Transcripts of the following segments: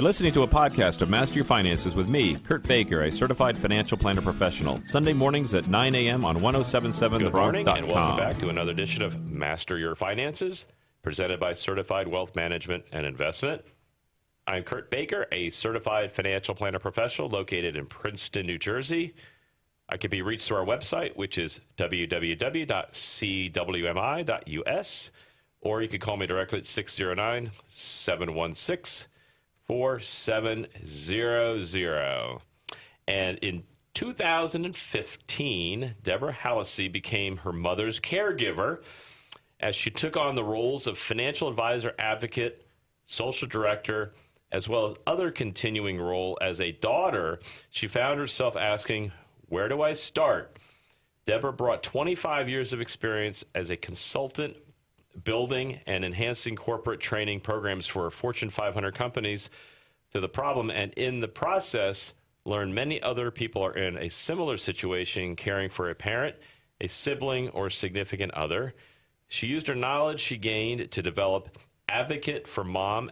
You're listening to a podcast of Master Your Finances with me, Kurt Baker, a certified financial planner professional. Sunday mornings at 9 a.m. on 1077 Good morning, and welcome back back to another edition of Master Your Finances, presented by Certified Wealth Management and Investment. I'm Kurt Baker, a certified financial planner professional located in Princeton, New Jersey. I can be reached through our website, which is www.cwmi.us, or you can call me directly at 609-716-4700. And in 2015, Debra Hallisey became her mother's caregiver as she took on the roles of financial advisor, advocate, social director, as well as other continuing role as a daughter. She found herself asking, where do I start? Debra brought 25 years of experience as a consultant, building and enhancing corporate training programs for Fortune 500 companies to the problem, and in the process, learned many other people are in a similar situation, caring for a parent, a sibling, or significant other. She used her knowledge she gained to develop Advocate for Mom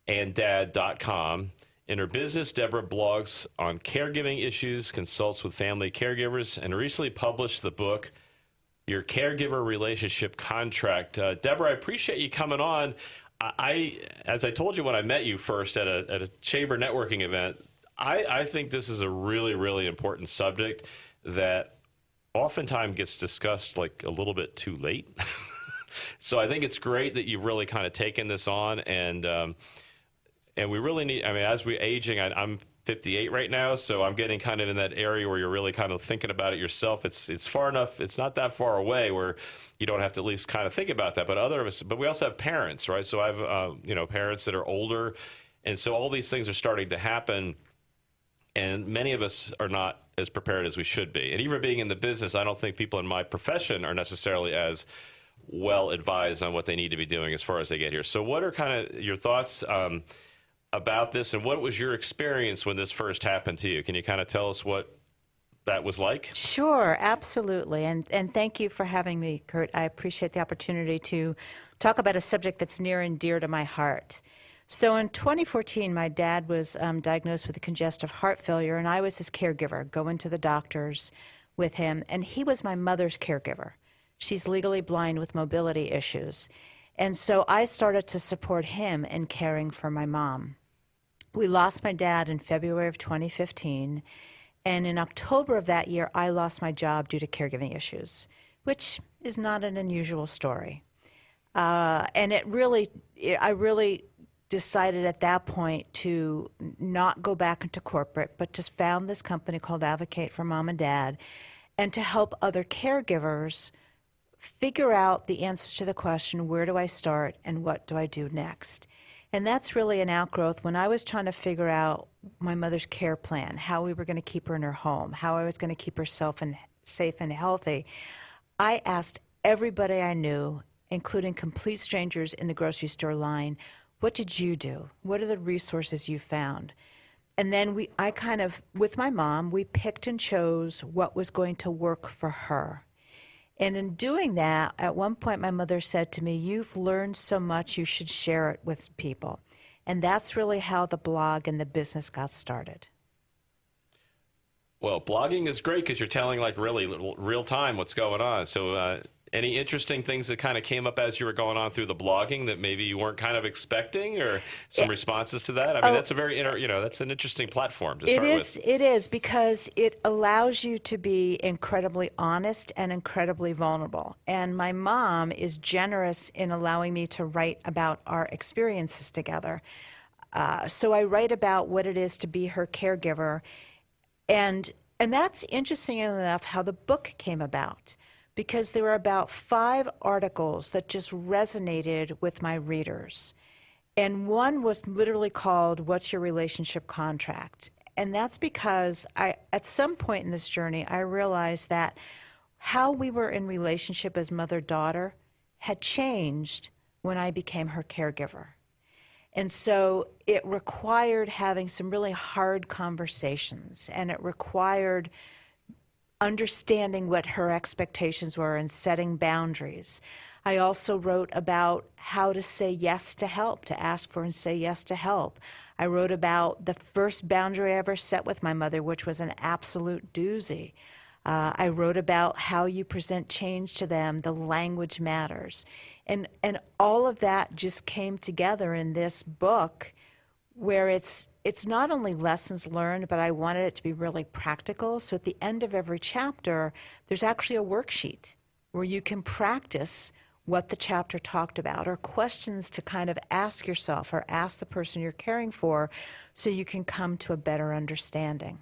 and Dad.com. In her business, Debra blogs on caregiving issues, consults with family caregivers, and recently published the book, Your Caregiver Relationship Contract. Debra, I appreciate you coming on. As I told you when I met you first at a chamber networking event, I think this is a really, really important subject that oftentimes gets discussed like a little bit too late. So I think it's great that you've really kind of taken this on, and we really need, I mean, as we're aging, I'm 58 right now, so I'm getting kind of in that area where you're really kind of thinking about it yourself. It's far enough, it's not that far away where you don't have to at least kind of think about that. But we also have parents, right? So I have, parents that are older, and so all these things are starting to happen, and many of us are not as prepared as we should be. And even being in the business, I don't think people in my profession are necessarily as well advised on what they need to be doing as far as they get here. So what are kind of your thoughts about this, and what was your experience when this first happened to you? Can you kind of tell us what that was like? Sure, absolutely. And thank you for having me, Kurt. I appreciate the opportunity to talk about a subject that's near and dear to my heart. So in 2014, my dad was diagnosed with a congestive heart failure, and I was his caregiver, going to the doctors with him, and he was my mother's caregiver. She's legally blind with mobility issues. And so I started to support him in caring for my mom. We lost my dad in February of 2015, and in October of that year, I lost my job due to caregiving issues, which is not an unusual story. And I really decided at that point to not go back into corporate, but just found this company called Advocate for Mom and Dad, and to help other caregivers figure out the answers to the question, where do I start and what do I do next? And that's really an outgrowth when I was trying to figure out my mother's care plan, how we were going to keep her in her home, how I was going to keep her safe and healthy. I asked everybody I knew, including complete strangers in the grocery store line, what did you do? What are the resources you found? And then with my mom, we picked and chose what was going to work for her. And in doing that, at one point my mother said to me, you've learned so much, you should share it with people. And that's really how the blog and the business got started. Well, blogging is great because you're telling like really real time what's going on. So any interesting things that kind of came up as you were going on through the blogging that maybe you weren't kind of expecting, or some responses to that? I mean, that's a very, that's an interesting platform to start with. It is, because it allows you to be incredibly honest and incredibly vulnerable. And my mom is generous in allowing me to write about our experiences together. So I write about what it is to be her caregiver. And that's interesting enough how the book came about, because there were about 5 articles that just resonated with my readers. And one was literally called, What's Your Relationship Contract? And that's because at some point in this journey, I realized that how we were in relationship as mother-daughter had changed when I became her caregiver. And so it required having some really hard conversations, and it required understanding what her expectations were and setting boundaries. I also wrote about how to say yes to help, to ask for and say yes to help. I wrote about the first boundary I ever set with my mother, which was an absolute doozy. I wrote about how you present change to them, the language matters. And all of that just came together in this book where it's not only lessons learned, but I wanted it to be really practical. So at the end of every chapter, there's actually a worksheet where you can practice what the chapter talked about, or questions to kind of ask yourself or ask the person you're caring for so you can come to a better understanding.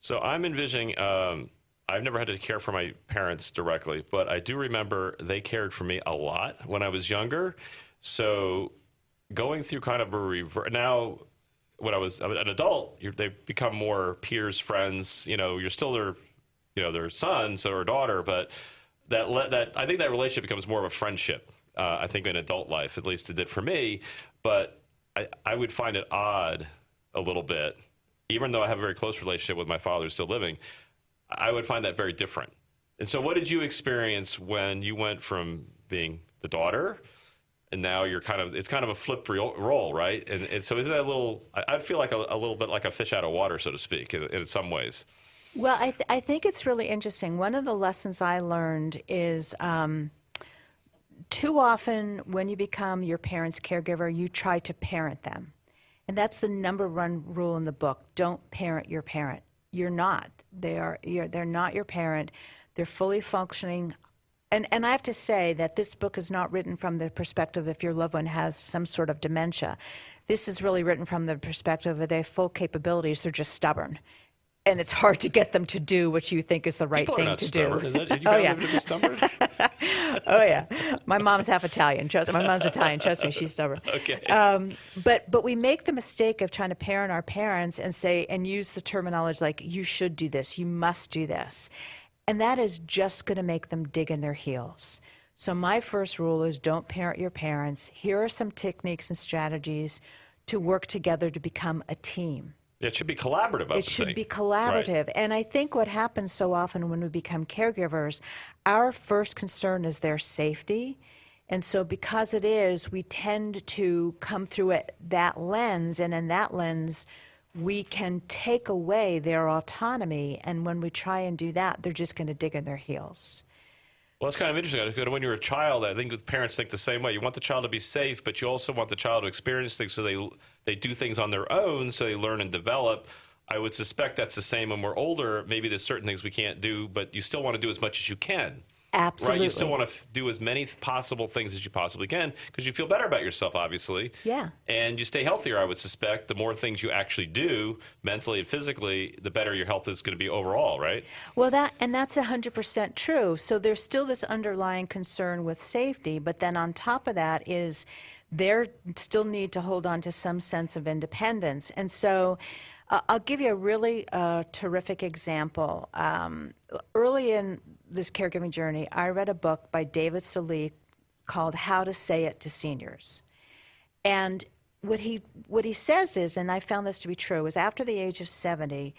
So I'm envisioning, I've never had to care for my parents directly, but I do remember they cared for me a lot when I was younger. So going through kind of a now, when I was an adult, they become more peers, friends. You're still their son or daughter, but that I think that relationship becomes more of a friendship. I think in adult life, at least it did for me. But I would find it odd a little bit, even though I have a very close relationship with my father who's still living. I would find that very different. And so, what did you experience when you went from being the daughter, and now you're it's kind of a flip role, right? And so, isn't that a little? I feel like a little bit like a fish out of water, so to speak, in some ways. Well, I think it's really interesting. One of the lessons I learned is too often when you become your parent's caregiver, you try to parent them. And that's the number one rule in the book. Don't parent your parent. You're not. They're not your parent. They're fully functioning. And I have to say that this book is not written from the perspective if your loved one has some sort of dementia. This is really written from the perspective of they have full capabilities. They're just stubborn. And it's hard to get them to do what you think is the right thing to do. Is that, you found them to be stubborn? Oh, yeah. My mom's half Italian. My mom's Italian. Trust me, she's stubborn. Okay. But we make the mistake of trying to parent our parents and use the terminology like, you should do this, you must do this. And that is just going to make them dig in their heels. So my first rule is don't parent your parents. Here are some techniques and strategies to work together to become a team. It should be collaborative. It should be collaborative. Right. And I think what happens so often when we become caregivers, our first concern is their safety. And so because it is, we tend to come through it that lens. And in that lens, we can take away their autonomy. And when we try and do that, they're just going to dig in their heels. Well, it's kind of interesting. Because when you're a child, I think parents think the same way. You want the child to be safe, but you also want the child to experience things so they do things on their own, so they learn and develop. I would suspect that's the same when we're older. Maybe there's certain things we can't do, but you still want to do as much as you can. Absolutely. Right? You still want to do as many possible things as you possibly can because you feel better about yourself, obviously. Yeah. And you stay healthier, I would suspect. The more things you actually do, mentally and physically, the better your health is going to be overall, right? Well, that's 100% true. So there's still this underlying concern with safety, but then on top of that is they still need to hold on to some sense of independence. And so I'll give you a really terrific example. Early in this caregiving journey, I read a book by David Solie called How to Say It to Seniors. And what he says is, and I found this to be true, is after the age of 70,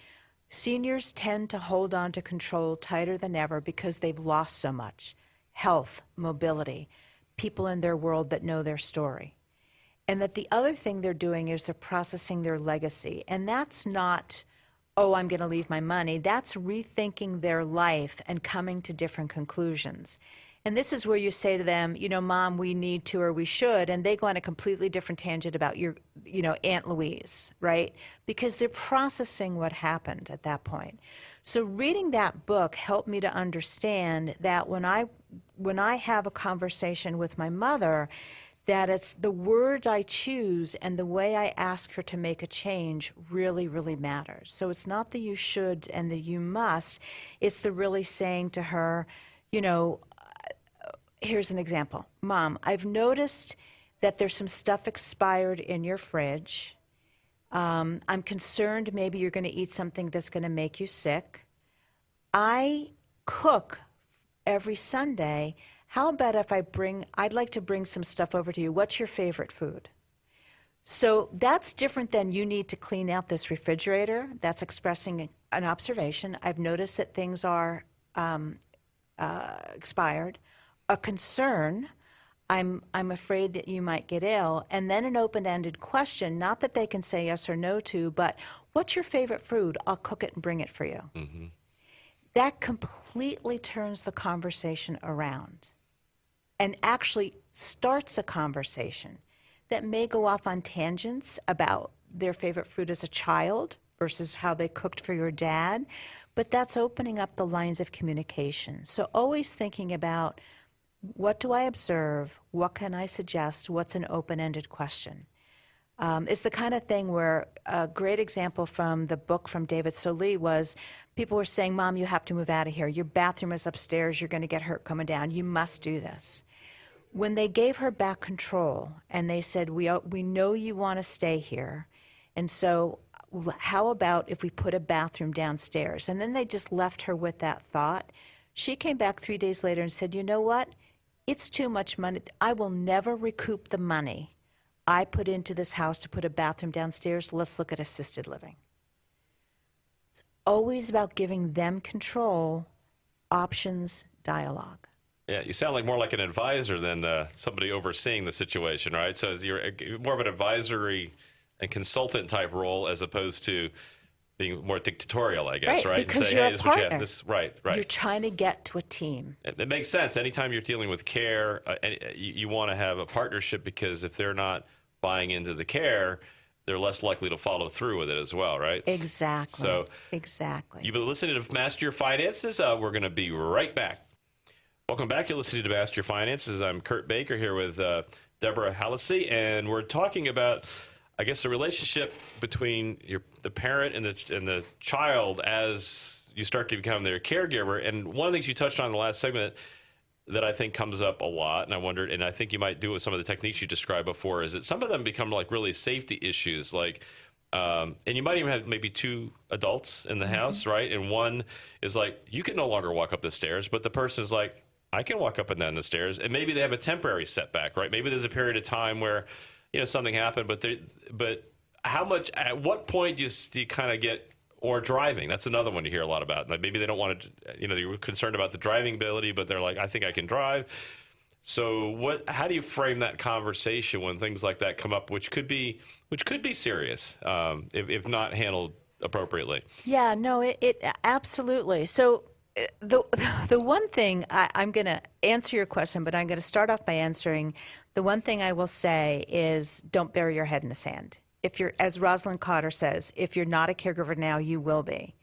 seniors tend to hold on to control tighter than ever because they've lost so much. Health, mobility, people in their world that know their story. And that the other thing they're doing is they're processing their legacy. And that's not, oh, I'm going to leave my money. That's rethinking their life and coming to different conclusions. And this is where you say to them, Mom, we need to or we should. And they go on a completely different tangent about your, Aunt Louise, right? Because they're processing what happened at that point. So reading that book helped me to understand that when I have a conversation with my mother, that it's the words I choose and the way I ask her to make a change really, really matters. So it's not the you should and the you must. It's the really saying to her, here's an example. Mom, I've noticed that there's some stuff expired in your fridge. I'm concerned maybe you're going to eat something that's going to make you sick. I cook every Sunday. How about if I'd like to bring some stuff over to you. What's your favorite food? So that's different than you need to clean out this refrigerator. That's expressing an observation. I've noticed that things are expired. a concern. I'm afraid that you might get ill, and then an open-ended question, not that they can say yes or no to, but what's your favorite food? I'll cook it and bring it for you. Mm-hmm. That completely turns the conversation around and actually starts a conversation that may go off on tangents about their favorite food as a child versus how they cooked for your dad, but that's opening up the lines of communication. So always thinking about, what do I observe? What can I suggest? What's an open-ended question? It's the kind of thing where a great example from the book from David Solie was people were saying, Mom, you have to move out of here. Your bathroom is upstairs. You're going to get hurt coming down. You must do this. When they gave her back control and they said, we know you want to stay here, and so how about if we put a bathroom downstairs? And then they just left her with that thought. She came back 3 days later and said, you know what? It's too much money. I will never recoup the money I put into this house to put a bathroom downstairs. Let's look at assisted living. It's always about giving them control, options, dialogue. Yeah, you sound like more like an advisor than somebody overseeing the situation, right? So you're more of an advisory and consultant type role as opposed to being more dictatorial, I guess, right? Because and say, you're hey, a partner. Right. You're trying to get to a team. It makes sense. Anytime you're dealing with care, you want to have a partnership, because if they're not buying into the care, they're less likely to follow through with it as well, right? Exactly. So exactly. You've been listening to Master Your Finances. We're going to be right back. Welcome back. You're listening to Master Your Finances. I'm Kurt Baker here with Debra Hallisey, and we're talking about, I guess, the relationship between the parent and the child as you start to become their caregiver. And one of the things you touched on in the last segment that I think comes up a lot, and I wondered, and I think you might do with some of the techniques you described before, is that some of them become like really safety issues, like, and you might even have maybe two adults in the house, right? And one is like, you can no longer walk up the stairs, but the person is like, I can walk up and down the stairs, and maybe they have a temporary setback, right? Maybe there's a period of time where, something happened, but how much, at what point do you kind of get, or driving, that's another one you hear a lot about. Like maybe they don't want to, they're concerned about the driving ability, but they're like, I think I can drive. So how do you frame that conversation when things like that come up, which could be serious, if not handled appropriately? Yeah, no, it absolutely. So the one thing, I'm going to answer your question, but I'm going to start off by answering, the one thing I will say is don't bury your head in the sand. If you're, as Rosalind Cotter says, if you're not a caregiver now, you will be.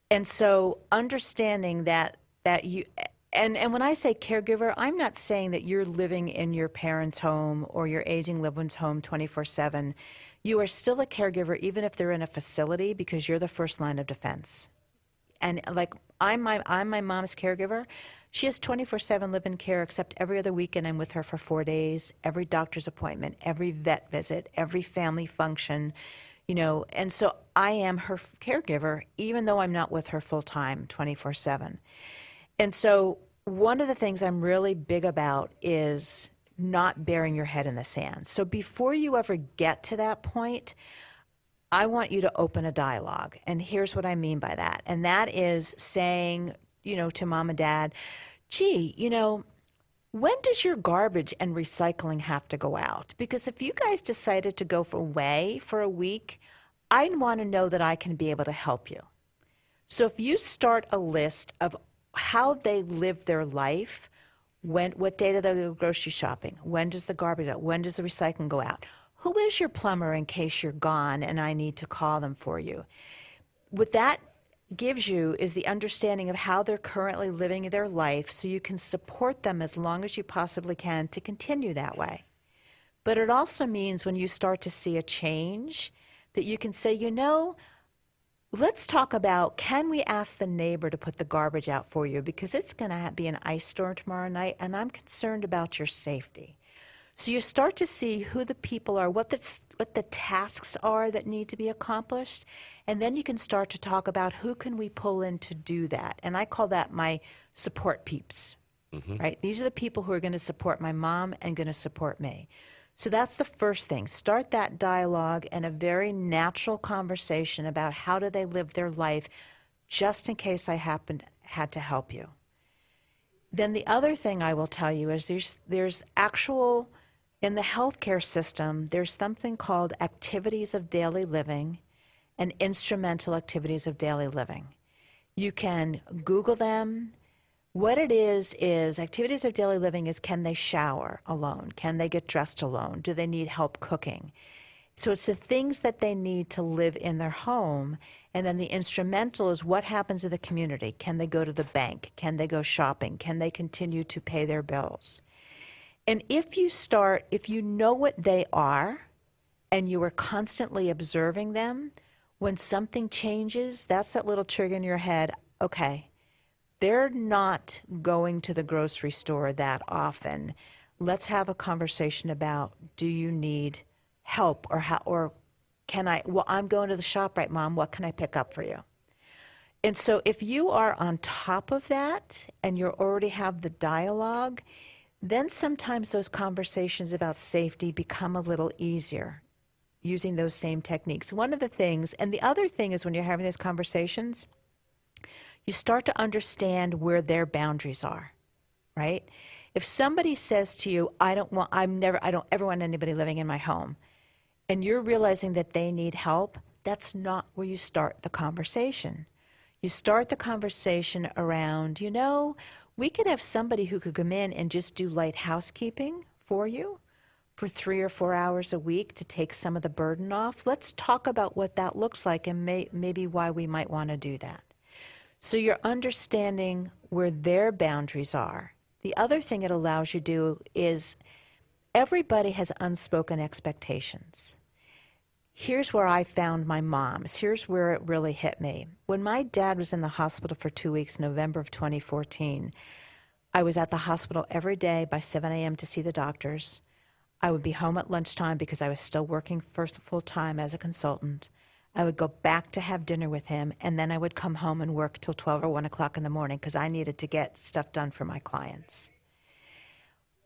And so understanding that you, and when I say caregiver, I'm not saying that you're living in your parents' home or your aging loved one's home 24/7. You are still a caregiver even if they're in a facility, because you're the first line of defense. And like I'm my mom's caregiver. She has 24/7 live-in care, except every other weekend I'm with her for 4 days, every doctor's appointment, every vet visit, every family function, and so I am her caregiver, even though I'm not with her full-time 24/7. And so one of the things I'm really big about is not burying your head in the sand. So before you ever get to that point, I want you to open a dialogue. And here's what I mean by that. And that is saying, to mom and dad, gee, when does your garbage and recycling have to go out? Because if you guys decided to go away for a week, I want to know that I can be able to help you. So if you start a list of how they live their life, what day do they go grocery shopping? When does the garbage out? When does the recycling go out? Who is your plumber in case you're gone and I need to call them for you? What that gives you is the understanding of how they're currently living their life, so you can support them as long as you possibly can to continue that way. But it also means when you start to see a change that you can say, let's talk about, can we ask the neighbor to put the garbage out for you, because it's going to be an ice storm tomorrow night and I'm concerned about your safety. So you start to see who the people are, what the tasks are that need to be accomplished, and then you can start to talk about who can we pull in to do that. And I call that my support peeps, right? These are the people who are going to support my mom and going to support me. So that's the first thing. Start that dialogue and a very natural conversation about how do they live their life, just in case I had to help you. Then the other thing I will tell you is there's actual, in the healthcare system, there's something called activities of daily living and instrumental activities of daily living. You can Google them. What it is activities of daily living is, can they shower alone? Can they get dressed alone? Do they need help cooking? So it's the things that they need to live in their home. And then the instrumental is what happens in the community. Can they go to the bank? Can they go shopping? Can they continue to pay their bills? And if you know what they are and you are constantly observing them, when something changes, that's that little trigger in your head, okay, they're not going to the grocery store that often. Let's have a conversation about, do you need help, or can I, well, I'm going to the shop, right, Mom, what can I pick up for you? And so if you are on top of that and you already have the dialogue, then sometimes those conversations about safety become a little easier using those same techniques. One of the things, and the other thing is when you're having those conversations, you start to understand where their boundaries are, right? If somebody says to you, I don't ever want anybody living in my home, and you're realizing that they need help, that's not where you start the conversation. You start the conversation around, we could have somebody who could come in and just do light housekeeping for you for 3 or 4 hours a week to take some of the burden off. Let's talk about what that looks like and maybe why we might want to do that. So you're understanding where their boundaries are. The other thing it allows you to do is everybody has unspoken expectations. Here's where I found my mom's. Here's where it really hit me. When my dad was in the hospital for 2 weeks, November of 2014, I was at the hospital every day by 7 a.m. to see the doctors. I would be home at lunchtime because I was still working first full time as a consultant. I would go back to have dinner with him, and then I would come home and work till 12 or 1 o'clock in the morning because I needed to get stuff done for my clients.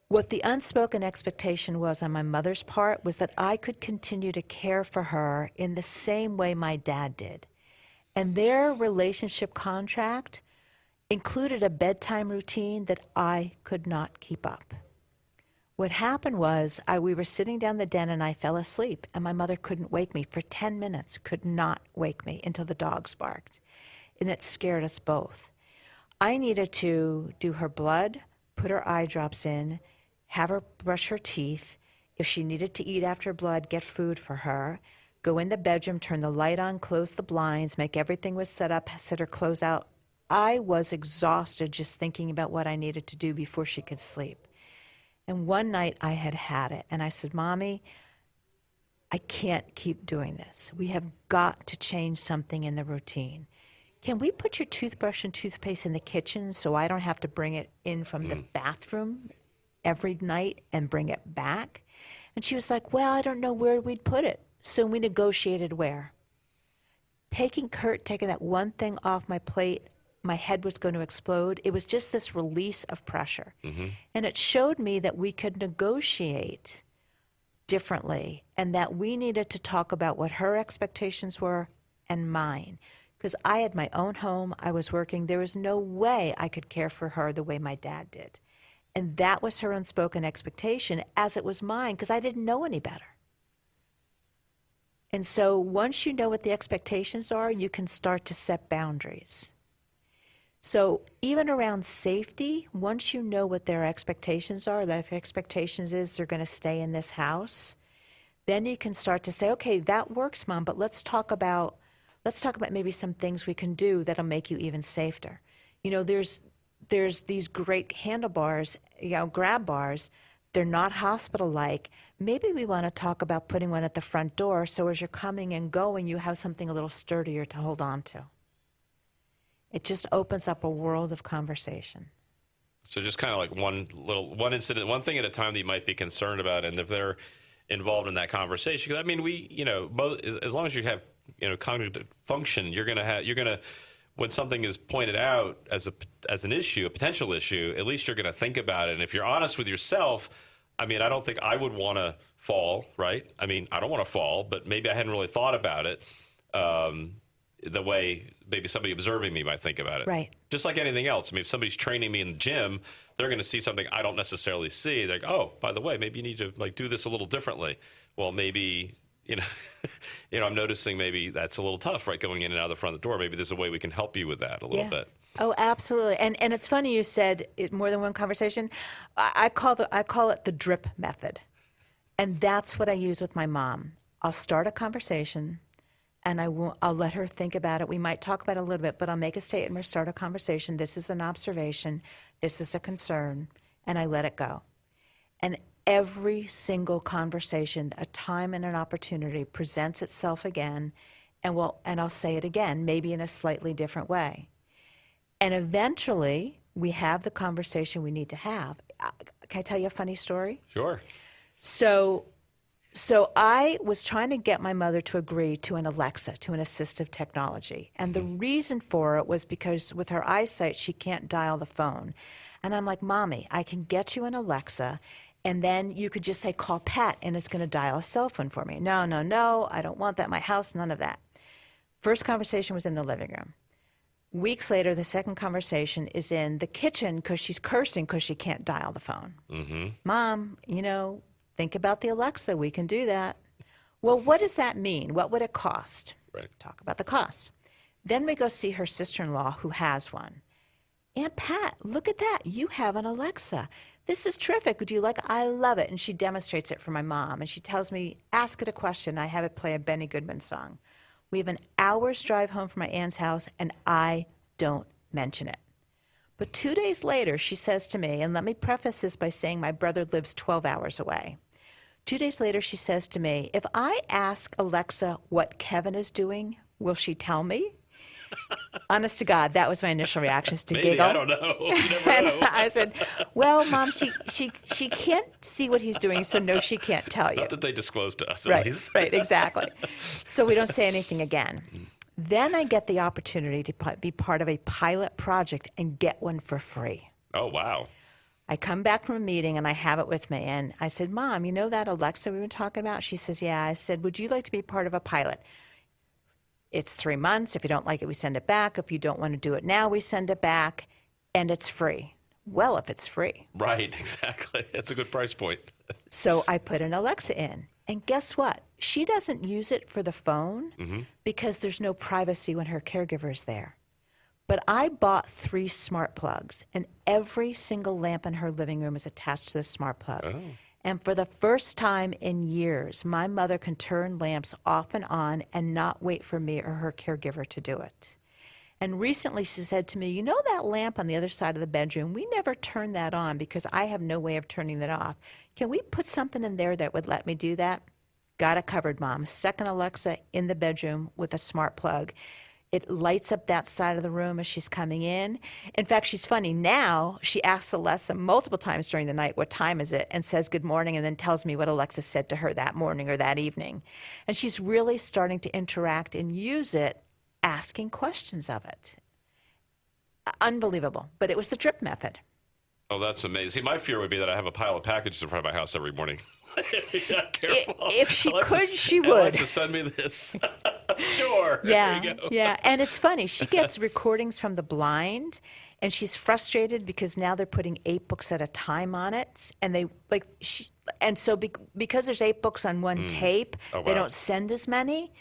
What the unspoken expectation was on my mother's part was that I could continue to care for her in the same way my dad did. And their relationship contract included a bedtime routine that I could not keep up. What happened was we were sitting down the den and I fell asleep, and my mother couldn't wake me for 10 minutes, could not wake me until the dogs barked. And it scared us both. I needed to do her blood, put her eye drops in, have her brush her teeth. If she needed to eat after blood, get food for her, go in the bedroom, turn the light on, close the blinds, make everything was set up, set her clothes out. I was exhausted just thinking about what I needed to do before she could sleep. And one night I had it, and I said, Mommy, I can't keep doing this. We have got to change something in the routine. Can we put your toothbrush and toothpaste in the kitchen so I don't have to bring it in from the bathroom every night and bring it back? And she was like, well, I don't know where we'd put it. So we negotiated where. Taking that one thing off my plate, my head was going to explode. It was just this release of pressure. Mm-hmm. And it showed me that we could negotiate differently and that we needed to talk about what her expectations were and mine. Because I had my own home, I was working. There was no way I could care for her the way my dad did. And that was her unspoken expectation, as it was mine, because I didn't know any better. And so once you know what the expectations are, you can start to set boundaries. So even around safety, once you know what their expectations are, their expectations is they're going to stay in this house, then you can start to say, okay, that works, Mom, but let's talk about maybe some things we can do that'll make you even safer. There's these great handlebars, grab bars. They're not hospital-like. Maybe we want to talk about putting one at the front door so as you're coming and going, you have something a little sturdier to hold on to. It just opens up a world of conversation. So just kind of like one incident, one thing at a time that you might be concerned about, and if they're involved in that conversation, because I mean, as long as you have cognitive function, you're gonna when something is pointed out as an issue, a potential issue, at least you're gonna think about it. And if you're honest with yourself, I mean, I don't think I would want to fall, right? I mean, I don't want to fall, but maybe I hadn't really thought about it. the way maybe somebody observing me might think about it. Right. Just like anything else. I mean, if somebody's training me in the gym, they're going to see something I don't necessarily see. They're like, oh, by the way, maybe you need to like do this a little differently. Well, maybe, I'm noticing maybe that's a little tough, right, going in and out of the front of the door. Maybe there's a way we can help you with that a little bit. Oh, absolutely. And it's funny you said it more than one conversation. I call it the drip method. And that's what I use with my mom. I'll start a conversation and I'll let her think about it. We might talk about it a little bit, but I'll make a statement or start a conversation. This is an observation. This is a concern. And I let it go. And every single conversation, a time and an opportunity presents itself again, and I'll say it again, maybe in a slightly different way. And eventually, we have the conversation we need to have. Can I tell you a funny story? Sure. So I was trying to get my mother to agree to an Alexa, to an assistive technology. And the reason for it was because with her eyesight, she can't dial the phone. And I'm like, Mommy, I can get you an Alexa, and then you could just say, call Pat, and it's going to dial a cell phone for me. No, I don't want that in my house, none of that. First conversation was in the living room. Weeks later, the second conversation is in the kitchen because she's cursing because she can't dial the phone. Mm-hmm. Mom, think about the Alexa. We can do that. Well, what does that mean? What would it cost? Right. Talk about the cost. Then we go see her sister-in-law who has one. Aunt Pat, look at that. You have an Alexa. This is terrific. Would you like it? I love it. And she demonstrates it for my mom. And she tells me, ask it a question. I have it play a Benny Goodman song. We have an hour's drive home from my aunt's house, and I don't mention it. But 2 days later, she says to me, and let me preface this by saying my brother lives 12 hours away. 2 days later, she says to me, if I ask Alexa what Kevin is doing, will she tell me? Honest to God, that was my initial reaction, to Maybe, giggle. I don't know. You never know. I said, well, Mom, she can't see what he's doing, so no, she can't tell you. Not that they disclose to us, at least. Right, exactly. So we don't say anything again. Then I get the opportunity to be part of a pilot project and get one for free. Oh, wow. I come back from a meeting and I have it with me. And I said, Mom, you know that Alexa we've been talking about? She says, yeah. I said, would you like to be part of a pilot? It's 3 months. If you don't like it, we send it back. If you don't want to do it now, we send it back. And it's free. Well, if it's free. Right, exactly. That's a good price point. So I put an Alexa in. And guess what? She doesn't use it for the phone because there's no privacy when her caregiver is there. But I bought 3 smart plugs, and every single lamp in her living room is attached to the smart plug. Oh. And for the first time in years, my mother can turn lamps off and on and not wait for me or her caregiver to do it. And recently she said to me, you know that lamp on the other side of the bedroom? We never turn that on because I have no way of turning that off. Can we put something in there that would let me do that? Got it covered, Mom. Second Alexa in the bedroom with a smart plug. It lights up that side of the room as she's coming in. In fact, she's funny. Now she asks Alexa multiple times during the night, what time is it? And says good morning and then tells me what Alexa said to her that morning or that evening. And she's really starting to interact and use it, asking questions of it. Unbelievable. But it was the drip method. Oh, that's amazing. See, my fear would be that I have a pile of packages in front of my house every morning. Yeah, careful. If she Alexa, could, she would. Alexa, send me this. Sure. Yeah, There you go. yeah. And it's funny. She gets recordings from the blind, and she's frustrated because now they're putting 8 books at a time on it, and because there's 8 books on one tape, they don't send as many.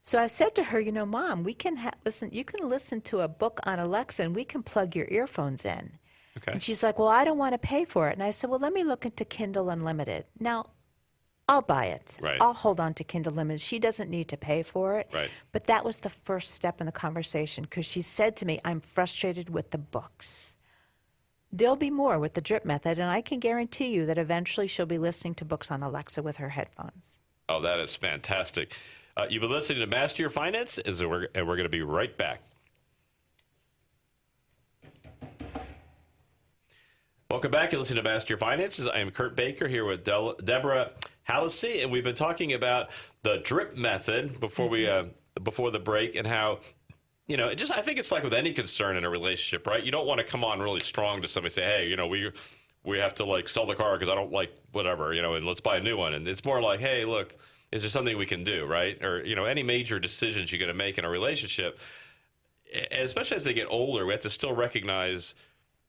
So I said to her, Mom, we can listen. You can listen to a book on Alexa, and we can plug your earphones in. Okay. And she's like, well, I don't want to pay for it. And I said, well, let me look into Kindle Unlimited. Now, I'll buy it. Right. I'll hold on to Kindle Unlimited. She doesn't need to pay for it. Right. But that was the first step in the conversation because she said to me, I'm frustrated with the books. There'll be more with the drip method, and I can guarantee you that eventually she'll be listening to books on Alexa with her headphones. Oh, that is fantastic. You've been listening to Master Your Finances, and we're going to be right back. Welcome back. You're listening to Master Your Finances. I am Kurt Baker here with Debra Hallisey, and we've been talking about the drip method before the break, and how, I think it's like with any concern in a relationship, right? You don't want to come on really strong to somebody, say, hey, we have to sell the car because I don't like whatever, and let's buy a new one. And it's more like, hey, look, is there something we can do, right? Or, any major decisions you're going to make in a relationship, and especially as they get older, we have to still recognize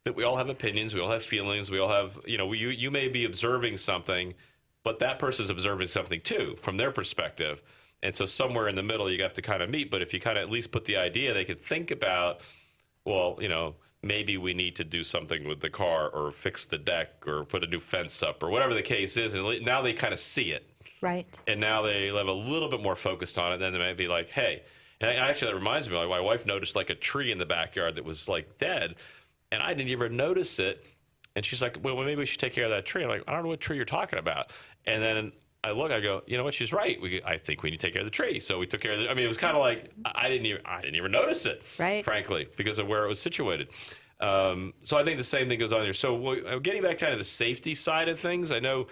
that we all have opinions, we all have feelings, we all have, you may be observing something, but that person's observing something too from their perspective. And so somewhere in the middle, you have to kind of meet. But if you kind of at least put the idea, they could think about, well, maybe we need to do something with the car or fix the deck or put a new fence up or whatever the case is. And now they kind of see it. Right. And now they have a little bit more focused on it. Then they might be like, hey, and actually that reminds me, like, my wife noticed like a tree in the backyard that was like dead. And I didn't even notice it. And she's like, well, maybe we should take care of that tree. I'm like, I don't know what tree you're talking about. And then I look, I go, you know what? She's right. I think we need to take care of the tree. So we took care of it. I mean, it was kind of like I didn't even notice it, right? Frankly, because of where it was situated. So I think the same thing goes on here. So getting back kind of the safety side of things, I know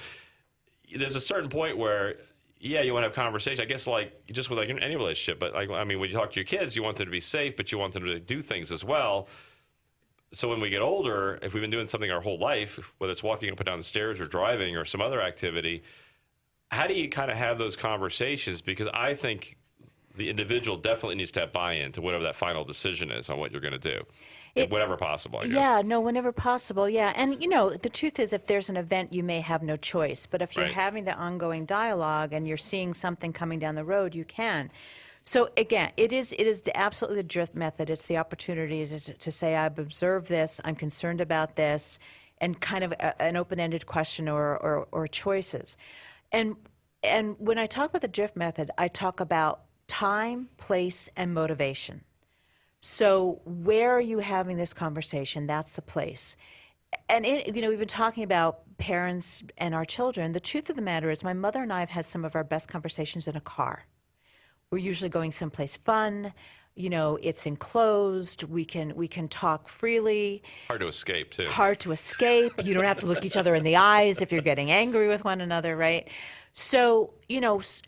there's a certain point where, yeah, you want to have conversation. I guess like just with like any relationship, but like, I mean, when you talk to your kids, you want them to be safe, but you want them to do things as well. So when we get older, if we've been doing something our whole life, whether it's walking up and down the stairs or driving or some other activity, how do you kind of have those conversations? Because I think the individual definitely needs to have buy-in to whatever that final decision is on what you're going to do, whenever possible, I guess. Yeah, no, whenever possible, yeah. And, the truth is if there's an event, you may have no choice. But if you're having the ongoing dialogue and you're seeing something coming down the road, you can. So, again, it is absolutely the drift method. It's the opportunity to say, I've observed this, I'm concerned about this, and kind of an open-ended question or choices. And when I talk about the drift method, I talk about time, place, and motivation. So where are you having this conversation? That's the place. And, we've been talking about parents and our children. The truth of the matter is my mother and I have had some of our best conversations in a car. We're usually going someplace fun. It's enclosed. We can talk freely. Hard to escape, too. Hard to escape. You don't have to look each other in the eyes if you're getting angry with one another, right? So,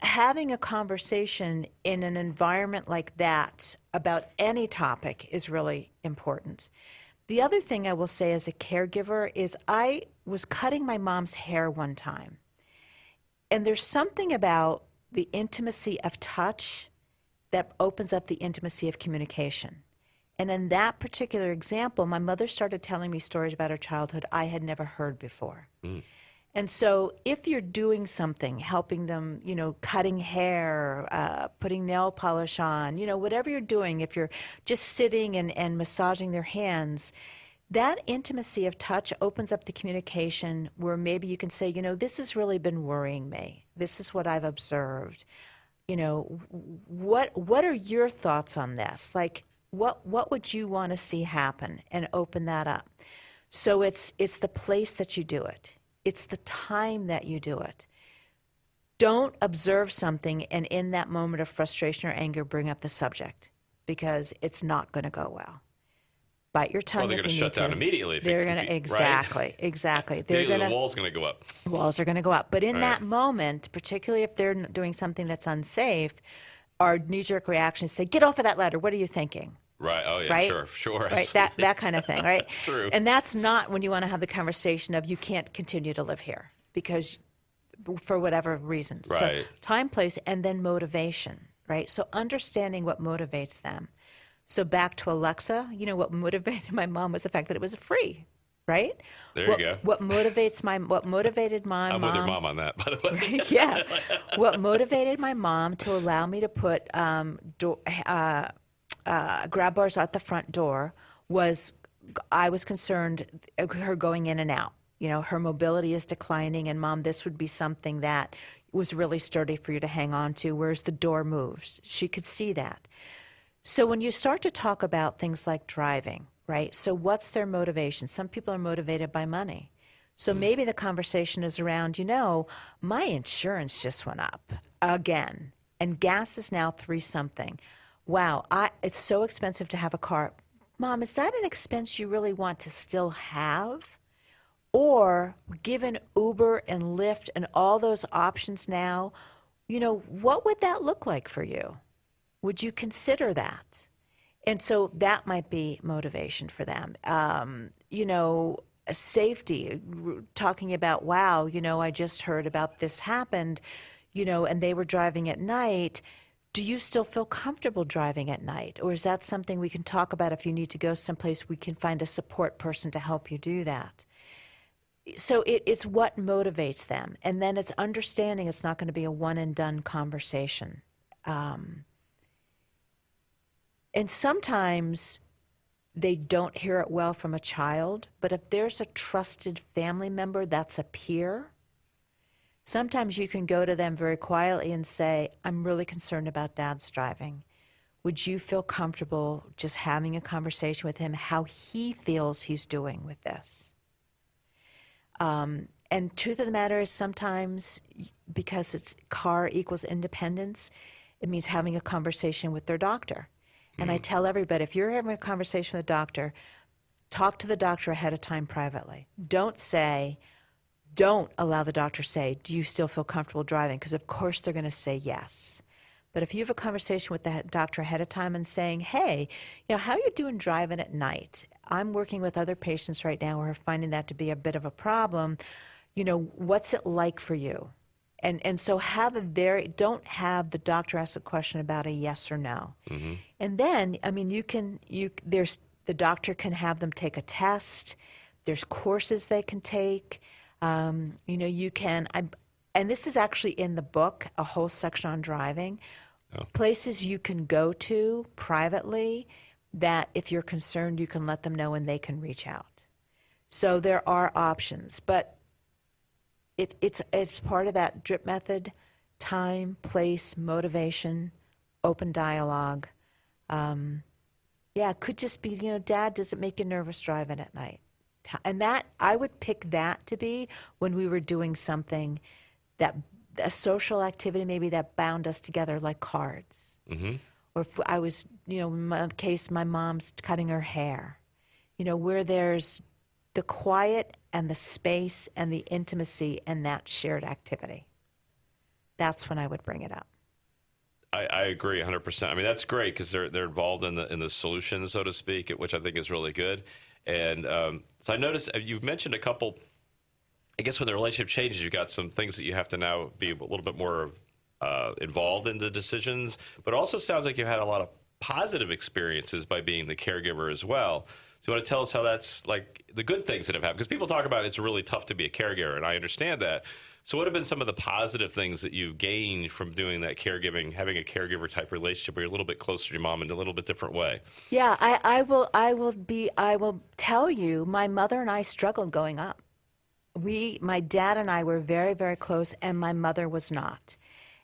having a conversation in an environment like that about any topic is really important. The other thing I will say as a caregiver is I was cutting my mom's hair one time. And there's something about the intimacy of touch that opens up the intimacy of communication. And in that particular example, my mother started telling me stories about her childhood I had never heard before. Mm. And so if you're doing something, helping them, cutting hair, putting nail polish on, whatever you're doing, if you're just sitting and massaging their hands, that intimacy of touch opens up the communication where maybe you can say, this has really been worrying me. This is what I've observed. What are your thoughts on this? Like, what would you want to see happen? And open that up. So it's the place that you do it. It's the time that you do it. Don't observe something and in that moment of frustration or anger, bring up the subject because it's not going to go well. Bite your tongue. Well, they're going to shut down immediately. They're going to, exactly. The wall's going to go up. Walls are going to go up. But in that moment, particularly if they're doing something that's unsafe, our knee-jerk reaction is say, get off of that ladder. What are you thinking? Right. Oh, yeah, right? Sure. Right, that kind of thing, right? That's true. And that's not when you want to have the conversation of you can't continue to live here because for whatever reason. Right. So time, place, and then motivation, right? So understanding what motivates them. So back to Alexa, what motivated my mom was the fact that it was free, right? There you go. What motivated my I'm mom? with your mom on that, by the way. Right? Yeah. What motivated my mom to allow me to put grab bars at the front door was I was concerned her going in and out. Her mobility is declining, and Mom, this would be something that was really sturdy for you to hang on to, whereas the door moves. She could see that. So when you start to talk about things like driving, right? So what's their motivation? Some people are motivated by money. So maybe the conversation is around, my insurance just went up again, and gas is now $3-something. Wow, it's so expensive to have a car. Mom, is that an expense you really want to still have? Or given Uber and Lyft and all those options now, what would that look like for you? Would you consider that? And so that might be motivation for them. Safety, talking about, wow, I just heard about this happened. and they were driving at night, do you still feel comfortable driving at night? Or is that something we can talk about? If you need to go someplace, we can find a support person to help you do that. So it's what motivates them. And then it's understanding it's not going to be a one and done conversation. And sometimes they don't hear it well from a child, but if there's a trusted family member that's a peer, sometimes you can go to them very quietly and say, I'm really concerned about Dad's driving. Would you feel comfortable just having a conversation with him, how he feels he's doing with this? And truth of the matter is sometimes, because it's car equals independence, it means having a conversation with their doctor. And I tell everybody, if you're having a conversation with a doctor, talk to the doctor ahead of time privately. Don't allow the doctor to say, do you still feel comfortable driving? Because of course they're going to say yes. But if you have a conversation with the doctor ahead of time and saying, hey, how are you doing driving at night? I'm working with other patients right now who are finding that to be a bit of a problem. What's it like for you? And so don't have the doctor ask a question about a yes or no. Mm-hmm. And then, the doctor can have them take a test. There's courses they can take. And this is actually in the book, a whole section on driving. Oh. Places you can go to privately that if you're concerned, you can let them know and they can reach out. So there are options, but it's part of that DRIP method: time, place, motivation, open dialogue. It could just be, Dad, does it make you nervous driving at night? And that, I would pick that to be when we were doing something a social activity maybe that bound us together, like cards. Mm-hmm. Or if I was, in my case, my mom's cutting her hair, where there's the quiet and the space and the intimacy and that shared activity. That's when I would bring it up. I agree 100%. I mean, that's great because they're involved in the solution, so to speak, which I think is really good. And so I noticed you've mentioned a couple. I guess when the relationship changes, you've got some things that you have to now be a little bit more involved in the decisions. But it also sounds like you've had a lot of positive experiences by being the caregiver as well. So you want to tell us how that's like the good things that have happened? Because people talk about it's really tough to be a caregiver, and I understand that. So what have been some of the positive things that you've gained from doing that caregiving, having a caregiver type relationship where you're a little bit closer to your mom in a little bit different way? Yeah, I will tell you, my mother and I struggled growing up. My dad and I were very, very close, and my mother was not.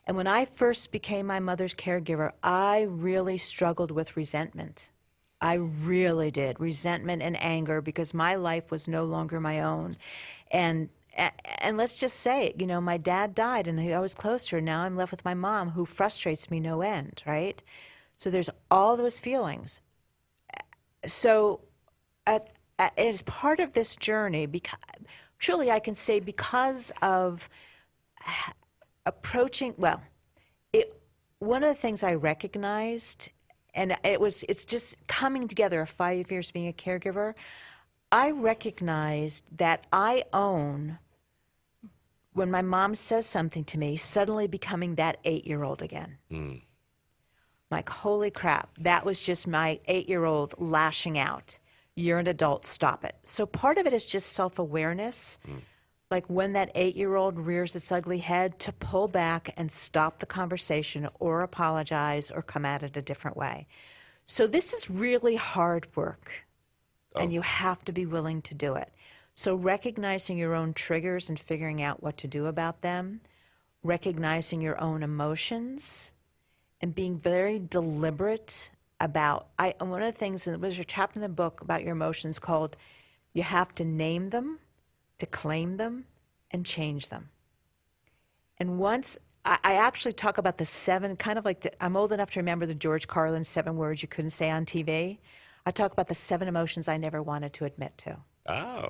And when I first became my mother's caregiver, I really struggled with resentment. I really did. Resentment and anger, because my life was no longer my own. And let's just say it, my dad died and I was closer, and now I'm left with my mom, who frustrates me no end, right? So there's all those feelings. So as part of this journey, because truly I can say because of approaching, one of the things I recognized, and it's just coming together of 5 years being a caregiver, I recognized that I own, when my mom says something to me, suddenly becoming that 8-year-old again. Mm. Like, holy crap, that was just my 8-year-old lashing out. You're an adult, stop it. So part of it is just self-awareness. Mm. Like when that 8-year-old rears its ugly head, to pull back and stop the conversation or apologize or come at it a different way. So this is really hard work, and you have to be willing to do it. So recognizing your own triggers and figuring out what to do about them, recognizing your own emotions, and being very deliberate about, one of the things, and it was your chapter in the book about your emotions called, you have to name them, to claim them, and change them. And once, I actually talk about the 7, kind of like, I'm old enough to remember the George Carlin 7 words you couldn't say on TV. I talk about the 7 emotions I never wanted to admit to. Oh.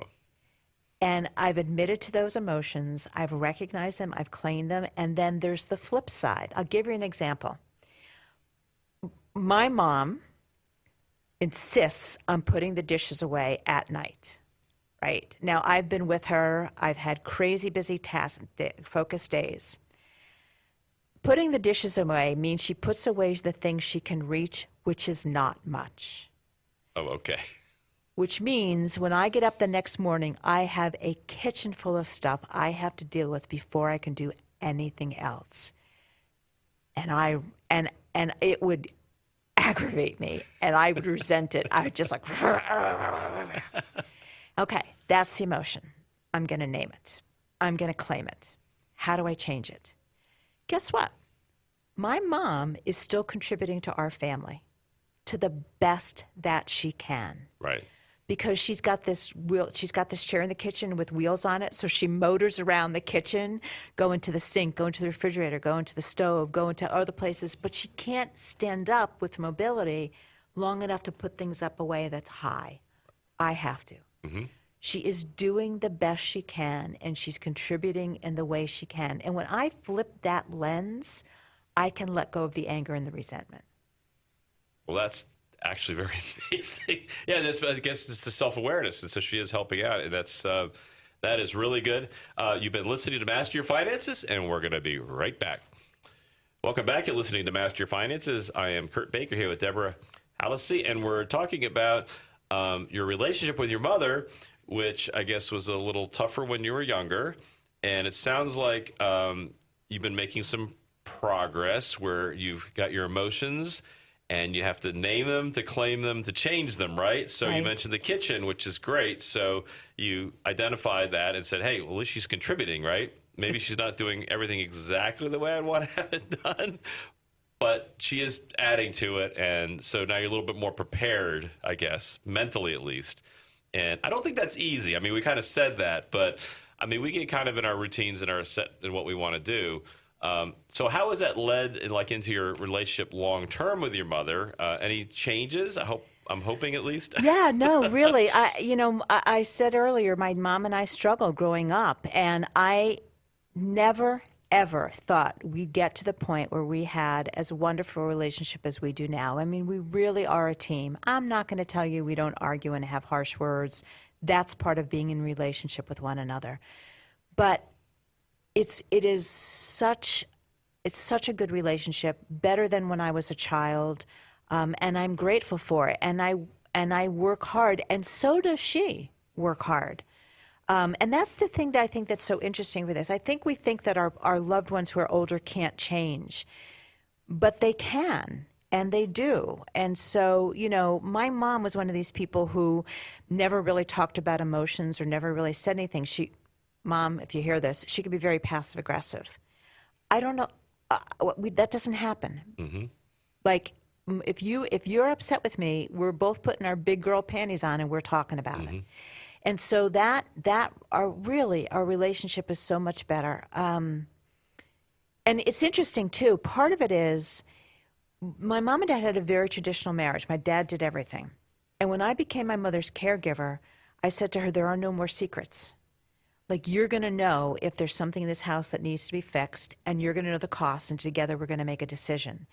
And I've admitted to those emotions, I've recognized them, I've claimed them, and then there's the flip side. I'll give you an example. My mom insists on putting the dishes away at night, right? Now, I've been with her. I've had crazy busy focus days. Putting the dishes away means she puts away the things she can reach, which is not much. Oh, okay. Which means when I get up the next morning, I have a kitchen full of stuff I have to deal with before I can do anything else. And it would aggravate me, and I would resent it. I would just like, okay, that's the emotion. I'm going to name it. I'm going to claim it. How do I change it? Guess what? My mom is still contributing to our family to the best that she can. Right. Because she's got this chair in the kitchen with wheels on it, so she motors around the kitchen, go into the sink, go into the refrigerator, go into the stove, go into other places, but she can't stand up with mobility long enough to put things up a way that's high. I have to. Mm-hmm. She is doing the best she can, and she's contributing in the way she can. And when I flip that lens, I can let go of the anger and the resentment. Well, that's actually very amazing. Yeah, I guess it's the self-awareness, and so she is helping out, and that is really good. You've been listening to Master Your Finances, and we're going to be right back. Welcome back. You're listening to Master Your Finances. I am Kurt Baker here with Debra Hallisey, and we're talking about your relationship with your mother, which I guess was a little tougher when you were younger, and it sounds like you've been making some progress where you've got your emotions and you have to name them, to claim them, to change them, right? So Right. You mentioned the kitchen, which is great. So you identified that and said, hey, well, at least she's contributing, right? Maybe she's not doing everything exactly the way I'd want to have it done, but she is adding to it. And so now you're a little bit more prepared, I guess, mentally at least. And I don't think that's easy. I mean, we kind of said that, but I mean, we get kind of in our routines and our set in what we want to do. So how has that led into your relationship long term with your mother? Any changes? I'm hoping at least. Yeah, no, really. I said earlier, my mom and I struggled growing up, and I never, ever thought we'd get to the point where we had as wonderful a relationship as we do now. I mean, we really are a team. I'm not going to tell you we don't argue and have harsh words. That's part of being in relationship with one another. But it's such a good relationship, better than when I was a child, and I'm grateful for it. And I work hard, and so does she work hard. And that's the thing that I think that's so interesting with this. I think we think that our loved ones who are older can't change, but they can, and they do. And so, my mom was one of these people who never really talked about emotions or never really said anything. Mom, if you hear this, she could be very passive aggressive. I don't know. That doesn't happen. Mm-hmm. Like, if you're upset with me, we're both putting our big girl panties on and we're talking about it. And so our relationship is so much better. And it's interesting too. Part of it is my mom and dad had a very traditional marriage. My dad did everything. And when I became my mother's caregiver, I said to her, there are no more secrets. Like, you're going to know if there's something in this house that needs to be fixed, and you're going to know the cost, and together we're going to make a decision.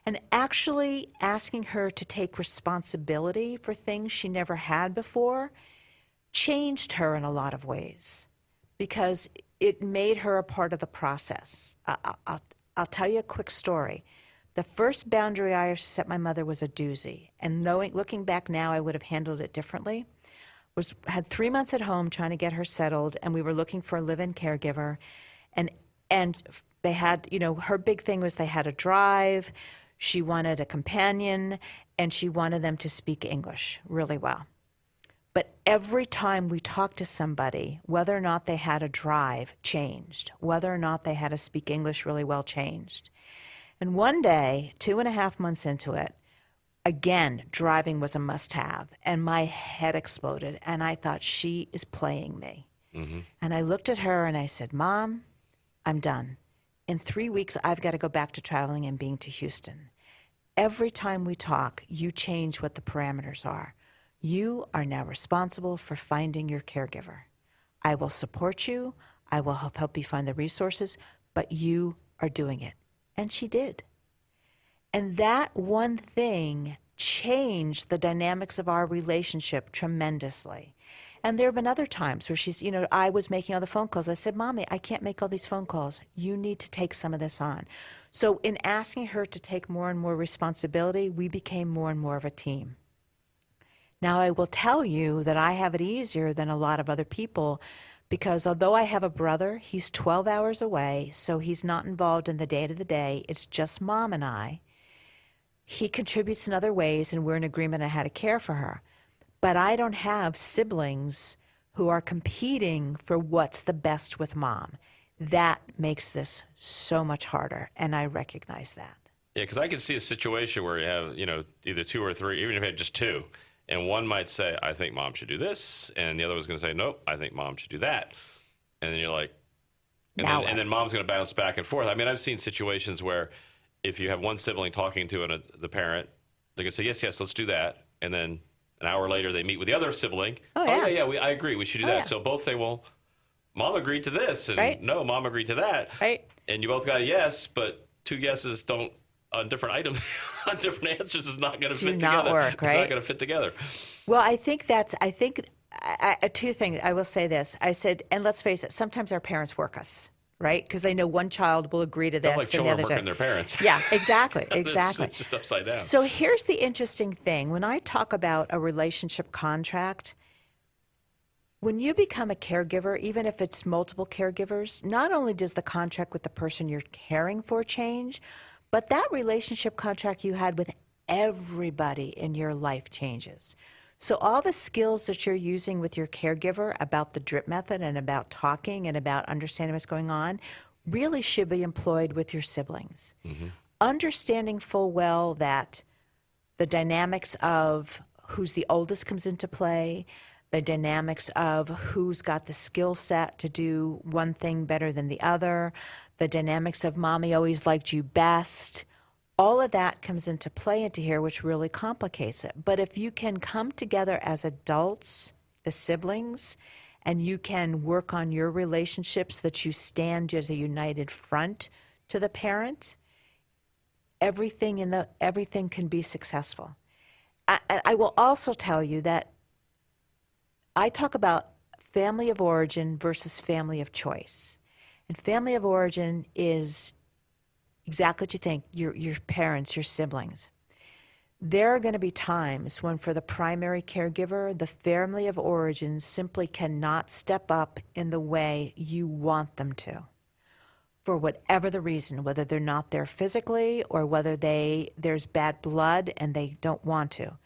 And actually asking her to take responsibility for things she never had before changed her in a lot of ways because it made her a part of the process. I'll tell you a quick story. The first boundary I set my mother was a doozy, and looking back now, I would have handled it differently. Had 3 months at home trying to get her settled, and we were looking for a live-in caregiver, and they had, her big thing was they had a drive, she wanted a companion, and she wanted them to speak English really well. But every time we talked to somebody, whether or not they had a drive changed, whether or not they had to speak English really well changed. And one day, 2.5 months into it, again, driving was a must-have, and my head exploded, and I thought, she is playing me. Mm-hmm. And I looked at her, and I said, Mom, I'm done. In 3 weeks, I've got to go back to traveling and being to Houston. Every time we talk, you change what the parameters are. You are now responsible for finding your caregiver. I will support you. I will help you find the resources, but you are doing it. And she did. And that one thing changed the dynamics of our relationship tremendously. And there have been other times where she's, I was making all the phone calls. I said, Mommy, I can't make all these phone calls. You need to take some of this on. So in asking her to take more and more responsibility, we became more and more of a team. Now, I will tell you that I have it easier than a lot of other people because although I have a brother, he's 12 hours away, so he's not involved in the day-to-day. It's just Mom and I. He contributes in other ways, and we're in agreement on how to care for her. But I don't have siblings who are competing for what's the best with Mom. That makes this so much harder, and I recognize that. Yeah, because I can see a situation where you have, either two or three, even if you had just two, and one might say, I think Mom should do this, and the other was going to say, nope, I think Mom should do that. And then you're like, and then Mom's going to bounce back and forth. I mean, I've seen situations where if you have one sibling talking to the parent, they're going to say, yes, let's do that. And then an hour later, they meet with the other sibling. I agree, we should do that. Yeah. So both say, well, Mom agreed to this, and right. No, Mom agreed to that. Right. And you both got a yes, but two yeses on different items, on different answers is not going to fit together. Do not work, right? It's not going to fit together. Well, I think two things. I will say this. I said, and let's face it, sometimes our parents work us, right? Because they know one child will agree to this. Like and children the other working their parents. Yeah, exactly. It's just upside down. So here's the interesting thing. When I talk about a relationship contract, when you become a caregiver, even if it's multiple caregivers, not only does the contract with the person you're caring for change, but that relationship contract you had with everybody in your life changes. So all the skills that you're using with your caregiver about the drip method and about talking and about understanding what's going on really should be employed with your siblings. Mm-hmm. Understanding full well that the dynamics of who's the oldest comes into play, the dynamics of who's got the skill set to do one thing better than the other, the dynamics of Mommy always liked you best. All of that comes into play into here, which really complicates it. But if you can come together as adults, the siblings, and you can work on your relationships so that you stand as a united front to the parent, everything can be successful. I will also tell you that I talk about family of origin versus family of choice. And family of origin is exactly what you think, your parents, your siblings. There are going to be times when for the primary caregiver, the family of origin simply cannot step up in the way you want them to. For whatever the reason, whether they're not there physically or whether there's bad blood and they don't want to.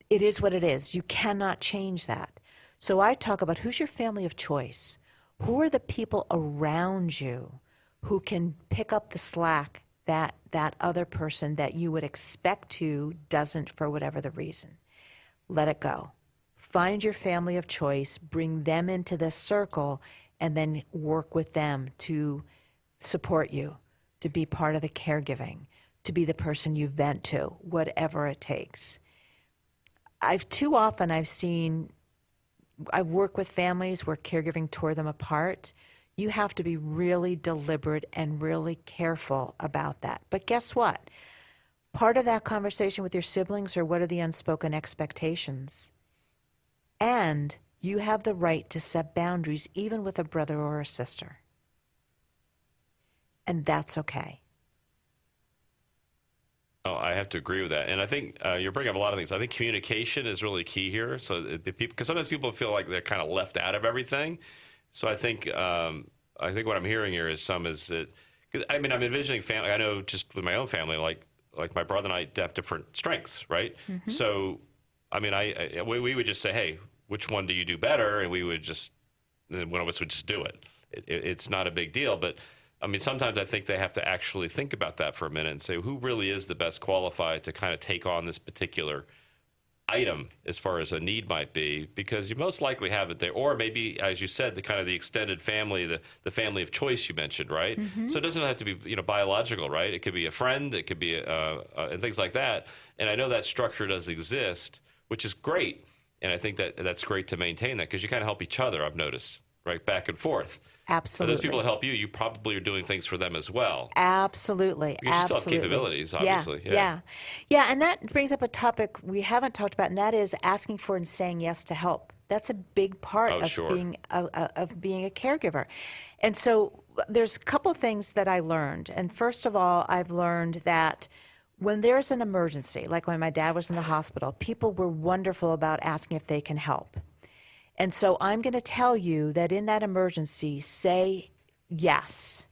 It is what it is. You cannot change that. So I talk about who's your family of choice. Who are the people around you who can pick up the slack that other person that you would expect to doesn't for whatever the reason? Let it go. Find your family of choice, bring them into this circle, and then work with them to support you, to be part of the caregiving, to be the person you vent to, whatever it takes. I've worked with families where caregiving tore them apart. You have to be really deliberate and really careful about that. But guess what? Part of that conversation with your siblings are what are the unspoken expectations. And you have the right to set boundaries even with a brother or a sister. And that's okay. Oh, I have to agree with that. And I think you're bringing up a lot of things. I think communication is really key here. So, because sometimes people feel like they're kind of left out of everything. So I think what I'm hearing here is I'm envisioning family. I know just with my own family, like my brother and I have different strengths, right? Mm-hmm. So, we would just say, hey, which one do you do better? And then one of us would just do it. It's not a big deal, but sometimes I think they have to actually think about that for a minute and say, who really is the best qualified to kind of take on this particular item as far as a need might be, because you most likely have it there. Or maybe, as you said, the extended family, the family of choice you mentioned, right? Mm-hmm. So it doesn't have to be biological, right? It could be a friend, it could be and things like that. And I know that structure does exist, which is great. And I think that's great to maintain that because you kind of help each other, I've noticed, right? Back and forth. Absolutely. So those people that help you, you probably are doing things for them as well. Absolutely. You still have capabilities, obviously. Yeah, and that brings up a topic we haven't talked about, and that is asking for and saying yes to help That's a big part Oh, of sure. being a caregiver. And so there's a couple of things that I learned. And first of all, I've learned that when there's an emergency, like when my dad was in the hospital, people were wonderful about asking if they can help. And so I'm going to tell you that in that emergency, say yes,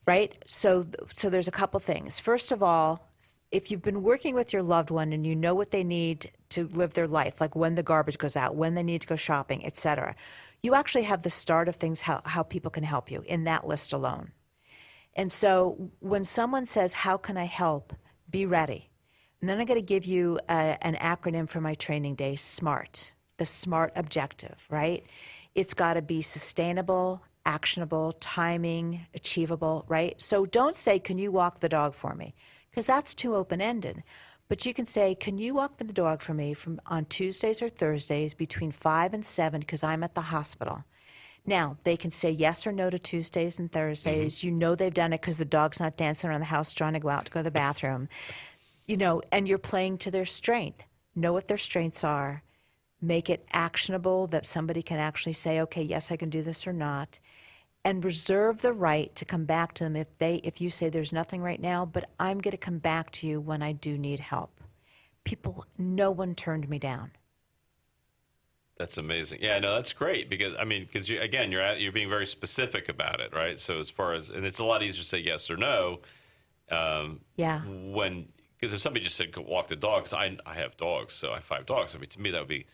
right? So there's a couple things. First of all, if you've been working with your loved one and you know what they need to live their life, like when the garbage goes out, when they need to go shopping, etc., you actually have the start of things, how people can help you in that list alone. And so when someone says, how can I help, be ready. And then I'm going to give you an acronym for my training day, SMART, the SMART objective, right? It's got to be sustainable, actionable, timing, achievable, right? So don't say, can you walk the dog for me? Because that's too open-ended. But you can say, can you walk the dog for me on Tuesdays or Thursdays between 5 and 7 because I'm at the hospital. Now, they can say yes or no to Tuesdays and Thursdays. You know they've done it because the dog's not dancing around the house trying to go out to go to the bathroom. And you're playing to their strength. Know what their strengths are. Make it actionable that somebody can actually say, okay, yes, I can do this or not. And reserve the right to come back to them if you say there's nothing right now, but I'm going to come back to you when I do need help. No one turned me down. That's amazing. Yeah, no, that's great because you're being very specific about it, right? So and it's a lot easier to say yes or no. Yeah. Because if somebody just said go walk the dog, because I have dogs, so I have 5 dogs. I mean, to me that would be.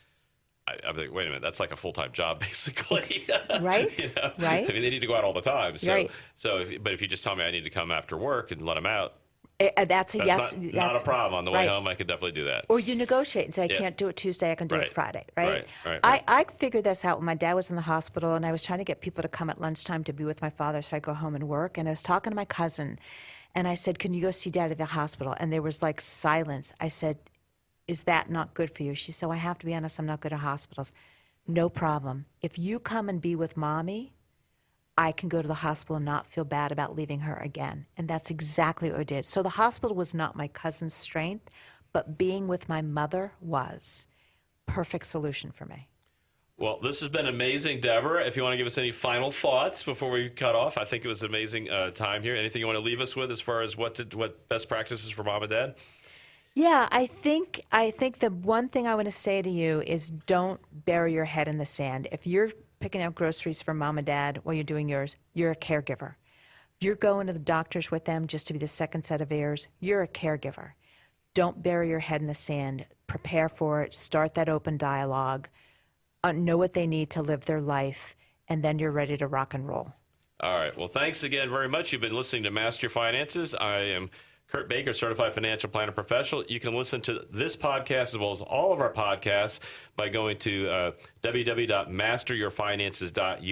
I'd be like, wait a minute, that's like a full-time job, basically. Right. Right. I mean, they need to go out all the time. So, right. But if you just tell me I need to come after work and let them out, that's a yes. Not a problem. On the way home, I could definitely do that. Or you negotiate and say, I can't do it Tuesday, I can do it Friday, right? Right. I figured this out when my dad was in the hospital, and I was trying to get people to come at lunchtime to be with my father so I go home and work. And I was talking to my cousin, and I said, can you go see Dad at the hospital? And there was like silence. I said, is that not good for you? She said, I have to be honest, I'm not good at hospitals. No problem. If you come and be with Mommy, I can go to the hospital and not feel bad about leaving her again. And that's exactly what I did. So the hospital was not my cousin's strength, but being with my mother was. Perfect solution for me. Well, this has been amazing, Debra. If you want to give us any final thoughts before we cut off, I think it was an amazing time here. Anything you want to leave us with as far as what best practices for mom and dad? Yeah, I think the one thing I want to say to you is don't bury your head in the sand. If you're picking up groceries for mom and dad while you're doing yours, you're a caregiver. If you're going to the doctors with them just to be the second set of ears, you're a caregiver. Don't bury your head in the sand. Prepare for it. Start that open dialogue. Know what they need to live their life, and then you're ready to rock and roll. All right. Well, thanks again very much. You've been listening to Master Your Finances. I am Kurt Baker, Certified Financial Planner Professional. You can listen to this podcast as well as all of our podcasts by going to www.masteryourfinances.us.